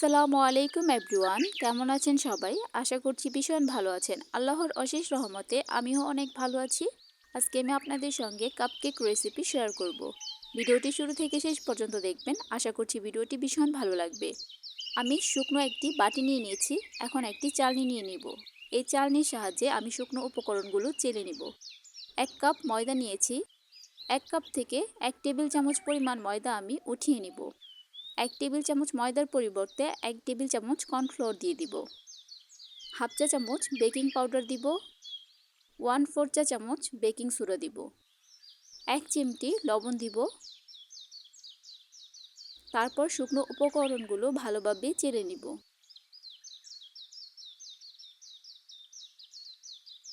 আসসালামু আলাইকুম এভরিওয়ান, কেমন আছেন সবাই? আশা করছি ভীষণ ভালো আছেন। আল্লাহর অশেষ রহমতে আমিও অনেক ভালো আছি। আজকে আমি আপনাদের সঙ্গে কাপকেক রেসিপি শেয়ার করব। ভিডিওটি শুরু থেকে শেষ পর্যন্ত দেখবেন। আশা করছি ভিডিওটি ভীষণ ভালো লাগবে। আমি শুকনো একটি বাটি নিয়ে নিয়েছি। এখন একটি চালনি নিয়ে নিব। এই চালনির সাহায্যে আমি শুকনো উপকরণগুলো চেলে নিব। 1 কাপ ময়দা নিয়েছি। 1 কাপ থেকে 1 টেবিল চামচ পরিমাণ ময়দা আমি উঠিয়ে নিব। 1 টেবিল চামচ ময়দার পরিবর্তে 1 টেবিল চামচ কর্নফ্লোর দিয়ে দিব। হাফ চা চামচ বেকিং পাউডার দিব। 1/4 চা চামচ বেকিং সোডা দিব। 1 চিমটি লবণ দিব। তারপর শুকনো উপকরণগুলো ভালোভাবে চেলে নিব।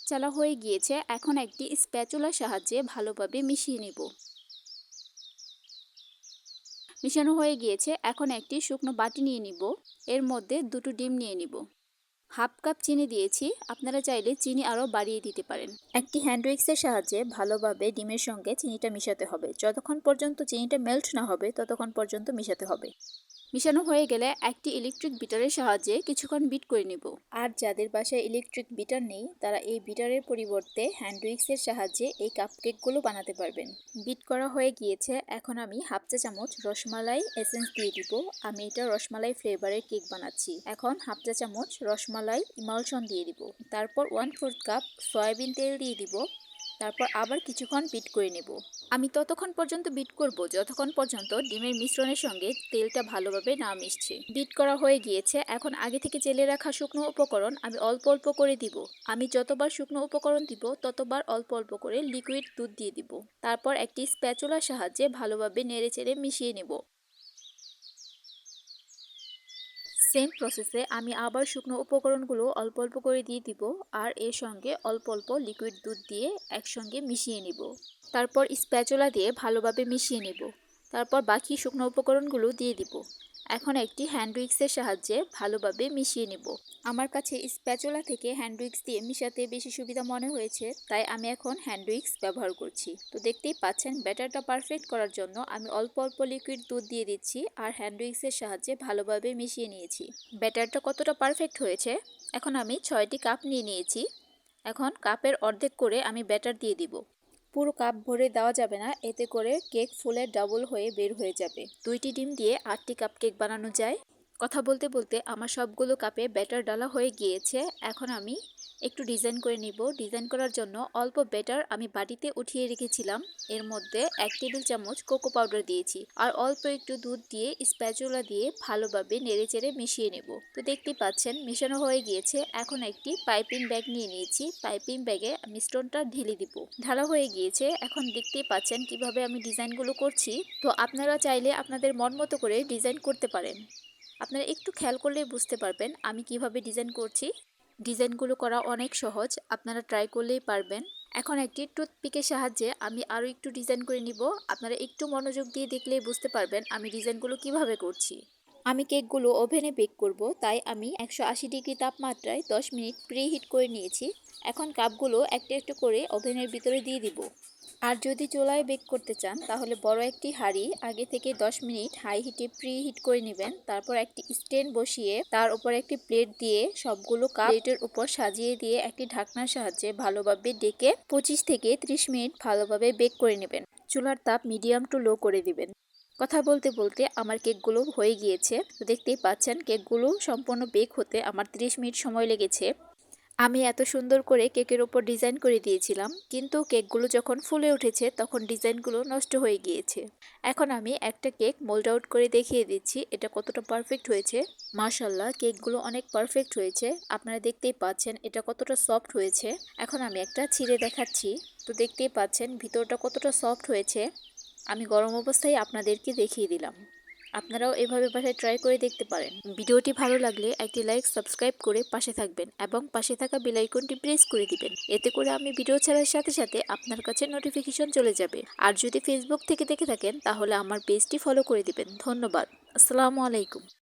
চালা হয়ে গিয়েছে। এখন একটি স্প্যাচুলার সাহায্যে ভালোভাবে মিশিয়ে নিব। মিশানো হয়ে গিয়েছে। এখন একটি শুকনো বাটি নিয়ে নিব। এর মধ্যে 2টো ডিম নিয়ে নিব। হাফ কাপ চিনি দিয়েছি। আপনারা চাইলে চিনি আরও বাড়িয়ে দিতে পারেন। একটি হ্যান্ড উইক্সের সাহায্যে ভালোভাবে ডিমের সঙ্গে চিনিটা মিশাতে হবে। যতক্ষণ পর্যন্ত চিনিটা মেল্ট না হবে ততক্ষণ পর্যন্ত মিশাতে হবে। মিশানো হয়ে গেলে একটি ইলেকট্রিক বিটারের সাহায্যে কিছুক্ষণ বিট করে নিব। আর যাদের বাসায় ইলেকট্রিক বিটার নেই তারা এই বিটারের পরিবর্তে হ্যান্ড উইক্সের সাহায্যে এই কাপকেকগুলো বানাতে পারবেন। বিট করা হয়ে গিয়েছে। এখন আমি হাফ চা চামচ রসমালাই এসেন্স দিয়ে দিব। আমি এটা রসমালাই ফ্লেভারের কেক বানাচ্ছি। এখন হাফ চা চামচ রসমালাই ইমালশন দিয়ে দিব। তারপর 1/4 কাপ সয়াবিন তেল দিয়ে দিব। তারপর আবার কিছুক্ষণ বিট করে নেব। আমি ততক্ষণ পর্যন্ত বিট করব যতক্ষণ পর্যন্ত ডিমের মিশ্রণের সঙ্গে তেলটা ভালোভাবে না মিশছে। বিট করা হয়ে গিয়েছে। এখন আগে থেকে চেলে রাখা শুকনো উপকরণ আমি অল্প অল্প করে দিব। আমি যতবার শুকনো উপকরণ দিব ততবার অল্প অল্প করে লিকুইড দুধ দিয়ে দিব। তারপর একটি স্প্যাচুলার সাহায্যে ভালোভাবে নেড়েচেড়ে মিশিয়ে নেব। সেম প্রসেসে আমি আবার শুকনো উপকরণগুলো অল্প অল্প করে দিয়ে দিব আর এর সঙ্গে অল্প অল্প লিকুইড দুধ দিয়ে একসঙ্গে মিশিয়ে নিব। তারপর স্প্যাচুলা দিয়ে ভালোভাবে মিশিয়ে নেব। তারপর বাকি শুকনো উপকরণগুলো দিয়ে দিব। এখন একটি হ্যান্ড উইক্সের সাহায্যে ভালোভাবে মিশিয়ে নেব। আমার কাছে স্প্যাচুলা থেকে হ্যান্ড উইক্স দিয়ে মিশাতে বেশি সুবিধা মনে হয়েছে, তাই আমি এখন হ্যান্ড উইক্স ব্যবহার করছি। তো দেখতেই পাচ্ছেন ব্যাটারটা পারফেক্ট করার জন্য আমি অল্প অল্প লিকুইড দুধ দিয়ে দিচ্ছি আর হ্যান্ড উইক্সের সাহায্যে ভালোভাবে মিশিয়ে নিয়েছি। ব্যাটারটা কতটা পারফেক্ট হয়েছে। এখন আমি 6টি কাপ নিয়ে নিয়েছি। এখন কাপের অর্ধেক করে আমি ব্যাটার দিয়ে দিব। পুরো কাপ ভরে দেওয়া যাবে না, এতে করে কেক ফুলে ডাবল হয়ে বের হয়ে যাবে। 2টি ডিম দিয়ে 8টি কাপ কেক বানানো যায়। কথা বলতে বলতে আমার সবগুলো কাপে ব্যাটার ডালা হয়ে গিয়েছে। এখন আমি একটু ডিজাইন করে নিব। ডিজাইন করার জন্য অল্প ব্যাটার আমি বাটিতে উঠিয়ে রেখেছিলাম। এর মধ্যে 1 টেবিল চামচ কোকো পাউডার দিয়েছি আর অল্প একটু দুধ দিয়ে স্প্যাচুলা দিয়ে ভালোভাবে নেড়েচেড়ে মিশিয়ে নেব। তো দেখতেই পাচ্ছেন মেশানো হয়ে গিয়েছে। এখন একটি পাইপিং ব্যাগ নিয়ে নিয়েছি। পাইপিং ব্যাগে মিশ্রণটা ঢেলে দিব। ঢালা হয়ে গিয়েছে। এখন দেখতেই পাচ্ছেন কিভাবে আমি ডিজাইনগুলো করছি। তো আপনারা চাইলে আপনাদের মন মতো করে ডিজাইন করতে পারেন। আপনারা একটু খেয়াল করলে বুঝতে পারবেন আমি কিভাবে ডিজাইন করছি। ডিজাইনগুলো করা অনেক সহজ, আপনারা ট্রাই করলেই পারবেন। এখন একটি টুথপিকের সাহায্যে আমি আরও একটু ডিজাইন করে নিব। আপনারা একটু মনোযোগ দিয়ে দেখলেই বুঝতে পারবেন আমি ডিজাইনগুলো কিভাবে করছি। আমি কেকগুলো ওভেনে বেক করব, তাই আমি 180 ডিগ্রি তাপমাত্রায় 10 মিনিট প্রিহিট করে নিয়েছি। এখন কাপগুলো একটা একটু করে ওভেনের ভিতরে দিয়ে দিব। আর যদি চুলায় বেক করতে চান তাহলে বড় একটি হাঁড়ি আগে থেকে 10 মিনিট হাই হিটে প্রিহিট করে নেবেন। তারপর একটি স্ট্যান্ড বসিয়ে তার উপর একটি প্লেট দিয়ে সবগুলো কাপ প্লেটের উপর সাজিয়ে দিয়ে একটি ঢাকনার সাহায্যে ভালোভাবে ডেকে 25 থেকে 30 মিনিট ভালোভাবে বেক করে নেবেন। চুলার তাপ মিডিয়াম টু লো করে দিবেন। কথা বলতে বলতে আমার কেকগুলো হয়ে গিয়েছে। তো দেখতেই পাচ্ছেন কেকগুলো সম্পূর্ণ বেক হতে আমার 30 মিনিট সময় লেগেছে। আমি এত সুন্দর করে কেকের উপর ডিজাইন করে দিয়েছিলাম, কিন্তু কেকগুলো যখন ফুলে উঠেছে তখন ডিজাইনগুলো নষ্ট হয়ে গিয়েছে। এখন আমি একটা কেক মোল্ড আউট করে দেখিয়ে দিচ্ছি এটা কতটা পারফেক্ট হয়েছে। মাশাআল্লাহ, কেকগুলো অনেক পারফেক্ট হয়েছে। আপনারা দেখতেই পাচ্ছেন এটা কতটা সফট হয়েছে। এখন আমি একটা ছিঁড়ে দেখাচ্ছি। তো দেখতেই পাচ্ছেন ভিতরটা কতটা সফট হয়েছে। আমি গরম অবস্থায় আপনাদেরকে দেখিয়ে দিলাম। আপনারাও এভাবে বাসায় ট্রাই করে দেখতে পারেন। ভিডিওটি ভালো লাগলে একটি লাইক, সাবস্ক্রাইব করে পাশে থাকবেন এবং পাশে থাকা বেল আইকনটি প্রেস করে দিবেন। এতে করে আমি ভিডিও ছাড়ার সাথে সাথে আপনার কাছে নোটিফিকেশন চলে যাবে। আর যদি ফেসবুক থেকে দেখে থাকেন তাহলে আমার পেজটি ফলো করে দিবেন। ধন্যবাদ। আসসালামু আলাইকুম।